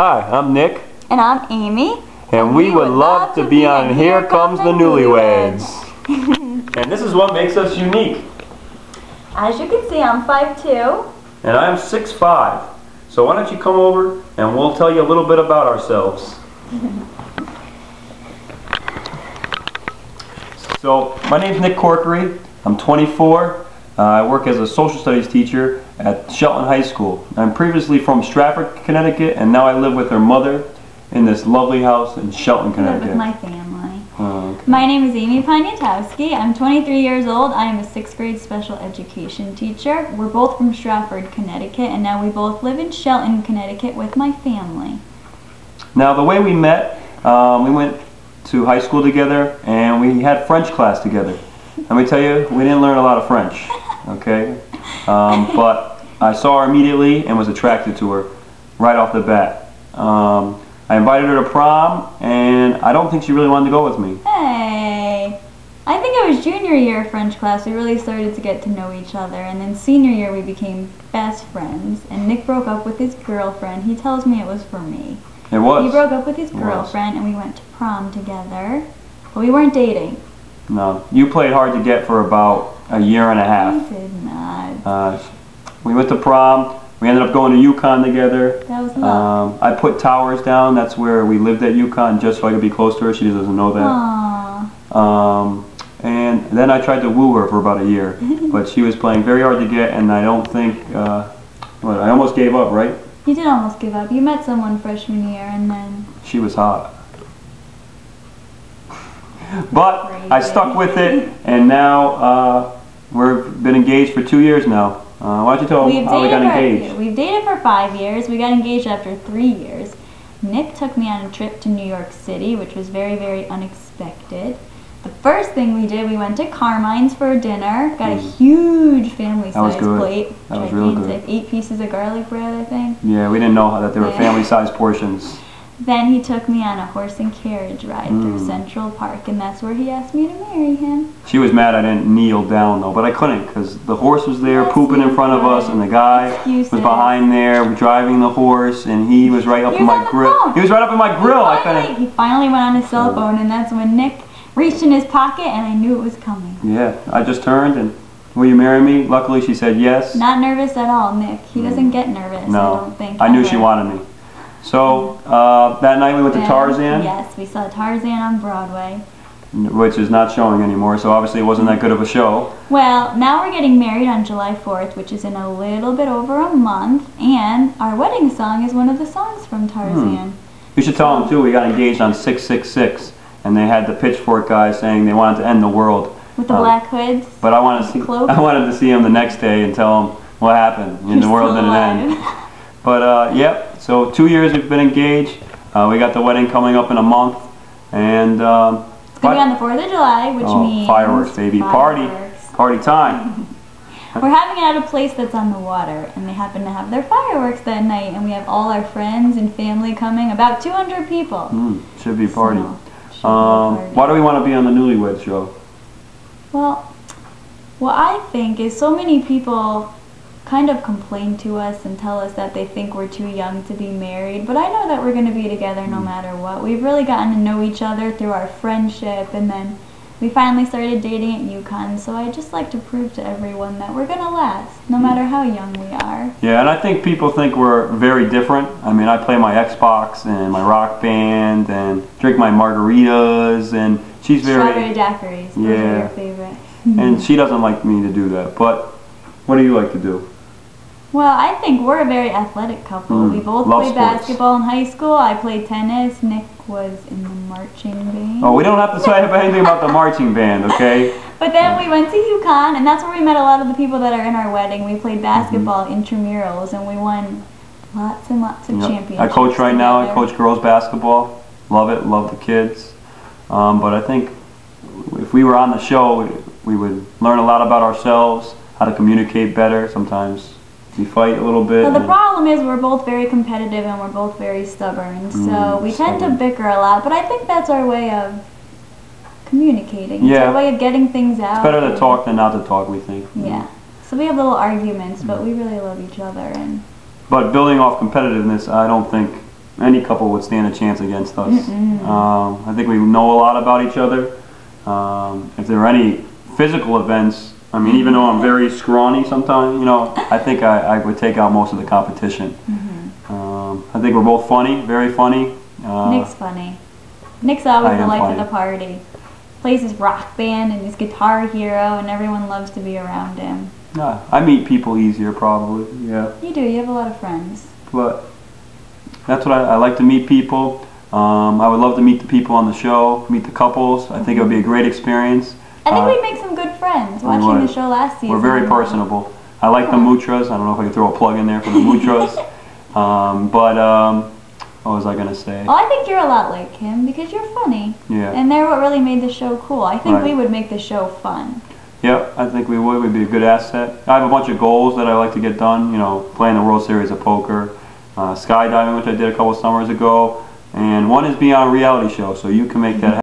Hi, I'm Nick. And I'm Amy. And we would love to be on Here Comes the Newlyweds. And this is what makes us unique. As you can see, I'm 5'2". And I'm 6'5". So why don't you come over and we'll tell you a little bit about ourselves. So my name's Nick Corkery. I'm 24. I work as a social studies teacher at Shelton High School. I'm previously from Stratford, Connecticut, and now I live with her mother in this lovely house in Shelton, Connecticut. I live with my family. Okay. My name is Amy Poniatowski. I'm 23 years old. I am a 6th grade special education teacher. We're both from Stratford, Connecticut, and now we both live in Shelton, Connecticut with my family. Now the way we met, we went to high school together and we had French class together. Let me tell you, we didn't learn a lot of French, okay? But I saw her immediately and was attracted to her right off the bat. I invited her to prom, and I don't think she really wanted to go with me. Hey, I think it was junior year of French class we really started to get to know each other, and then senior year we became best friends, and Nick broke up with his girlfriend. He tells me it was for me. It was. He broke up with his girlfriend, and we went to prom together, but we weren't dating. No, you played hard to get for about a year and a half. I did not. We went to prom. We ended up going to UConn together. That was love. I put towers down. That's where we lived at UConn, just so I could be close to her. She doesn't know that. Aww. And then I tried to woo her for about a year, but she was playing very hard to get, and I don't think, I almost gave up, right? You did almost give up. You met someone freshman year, and then... She was hot. But Crazy. I stuck with it, and now we've been engaged for 2 years now. Why don't you tell them how we got engaged? We've dated for 5 years. We got engaged after 3 years. Nick took me on a trip to New York City, which was very, very unexpected. The first thing we did, we went to Carmine's for dinner. Got a huge family-sized plate. That was real good. 8 pieces of garlic bread, I think. Yeah, we didn't know that they were family-sized portions. Then he took me on a horse and carriage ride through Central Park, and that's where he asked me to marry him. She was mad I didn't kneel down, though, but I couldn't because the horse was there pooping in front of us, and the guy was behind there driving the horse, and he was right up in my grill. He was right up in my grill. He finally went on his cell phone, and that's when Nick reached in his pocket, and I knew it was coming. Yeah, I just turned, and will you marry me? Luckily, she said yes. Not nervous at all, Nick. He doesn't get nervous, no, I don't think. I knew she wanted me. So, that night we went to Tarzan. Yes, we saw Tarzan on Broadway. Which is not showing anymore, so obviously it wasn't that good of a show. Well, now we're getting married on July 4th, which is in a little bit over a month, and our wedding song is one of the songs from Tarzan. You should tell them, too, we got engaged on 666, and they had the pitchfork guys saying they wanted to end the world. With the black hoods? But I wanted to see them the next day and tell them what happened, and the world didn't end. But, yep. So 2 years we've been engaged. We got the wedding coming up in a month, and it's gonna be on the 4th of July, which means fireworks, baby, party time. We're having it at a place that's on the water, and they happen to have their fireworks that night, and we have all our friends and family coming, about 200 people. Should be a party. Why do we want to be on the Newlyweds show? Well, what I think is so many people kind of complain to us and tell us that they think we're too young to be married, but I know that we're going to be together no matter what. We've really gotten to know each other through our friendship, and then we finally started dating at UConn, so I just like to prove to everyone that we're going to last, no matter how young we are. Yeah, and I think people think we're very different. I mean, I play my Xbox and my rock band and drink my margaritas, and she's very... Strawberry daiquiris, those are your favorite. And she doesn't like me to do that, but what do you like to do? Well, I think we're a very athletic couple. We both played basketball in high school. I played tennis. Nick was in the marching band. Oh, we don't have to say anything about the marching band, okay? But then we went to UConn, and that's where we met a lot of the people that are in our wedding. We played basketball, intramurals, and we won lots and lots of championships. I coach right now. I coach girls basketball. Love it. Love the kids. But I think if we were on the show, we would learn a lot about ourselves, how to communicate better. Sometimes we fight a little bit. So the problem is we're both very competitive and we're both very stubborn. So we tend to bicker a lot, but I think that's our way of communicating. It's our way of getting things out. It's better to talk than not to talk, we think. Yeah. So we have little arguments, but we really love each other. But building off competitiveness, I don't think any couple would stand a chance against us. I think we know a lot about each other. If there are any physical events, I mean, even though I'm very scrawny sometimes, you know, I think I would take out most of the competition. I think we're both funny, very funny. Nick's funny. Nick's always the life of funny. the party. Plays his rock band and his guitar hero, and everyone loves to be around him. I meet people easier, probably. Yeah. You do. You have a lot of friends. But that's what I like to meet people. I would love to meet the people on the show, meet the couples. I think it would be a great experience. I think we'd make some good friends watching the show last season. We're very personable. I like the Mutras. I don't know if I can throw a plug in there for the Mutras. What was I going to say? Well, I think you're a lot like him because you're funny. Yeah. And they're what really made the show cool. I think Right. we would make the show fun. Yep, I think we would. We'd be a good asset. I have a bunch of goals that I like to get done. You know, playing the World Series of Poker, skydiving, which I did a couple summers ago, and one is being on a reality show, so you can make that happen.